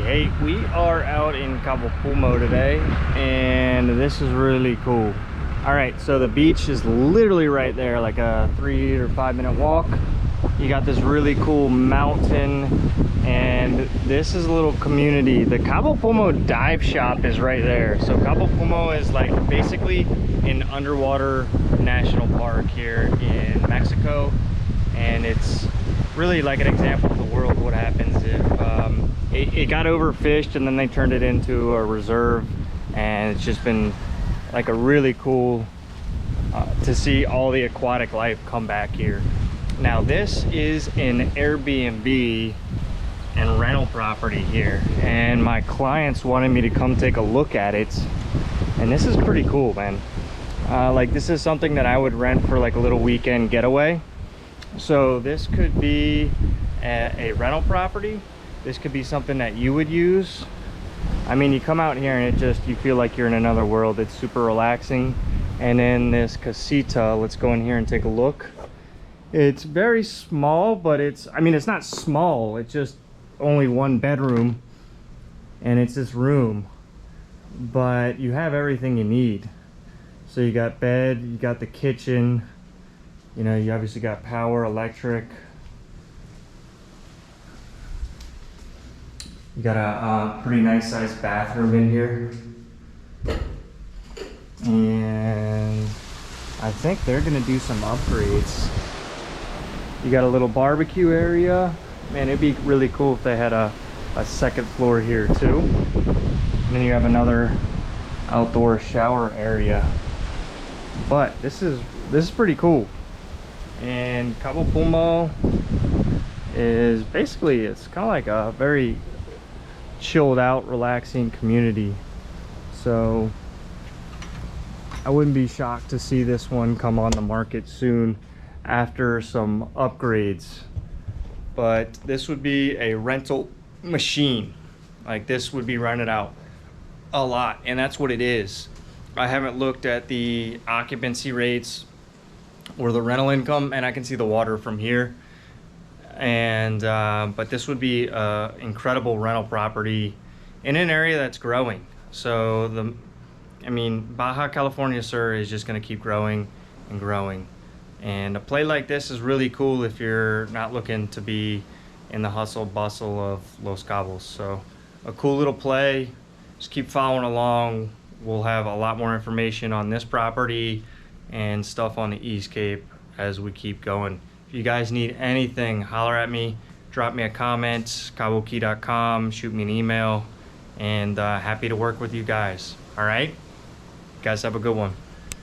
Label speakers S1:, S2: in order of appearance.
S1: Hey, we are out in Cabo Pulmo today, and this is really cool. All right, so the beach is literally right there, like a 3 or 5 minute walk. You got this really cool mountain, and this is a little community. The Cabo Pulmo dive shop is right there. So Cabo Pulmo is like basically an underwater national park here in Mexico, and it's really like an example of the world, what happens if it got overfished and then they turned it into a reserve. And it's just been like a really cool to see all the aquatic life come back here. Now this is an Airbnb and rental property here, and my clients wanted me to come take a look at it, and this is pretty cool, man. Like, this is something that I would rent for like a little weekend getaway. So this could be a rental property. This could be something that you would use. I mean, you come out here and you feel like you're in another world. It's super relaxing. And then this casita, let's go in here and take a look. It's very small, but it's not small. It's just only one bedroom, and it's this room, but you have everything you need. So you got bed, you got the kitchen, you know, you obviously got power, electric. You got a pretty nice sized bathroom in here. And I think they're gonna do some upgrades. You got a little barbecue area. Man, it'd be really cool if they had a second floor here too. And then you have another outdoor shower area. But this is pretty cool. And Cabo Pulmo is basically, it's kind of like a very chilled out, relaxing community. So I wouldn't be shocked to see this one come on the market soon after some upgrades. But this would be a rental machine. Like, this would be rented out a lot, and that's what it is. I haven't looked at the occupancy rates or the rental income, and I can see the water from here. And but this would be an incredible rental property in an area that's growing. So Baja California Sur is just going to keep growing and growing. And a play like this is really cool if you're not looking to be in the hustle bustle of Los Cabos. So a cool little play. Just keep following along. We'll have a lot more information on this property and stuff on the East Cape as we keep going. If you guys need anything, holler at me, drop me a comment, cabokey.com, shoot me an email, and happy to work with you guys. All right, you guys have a good one.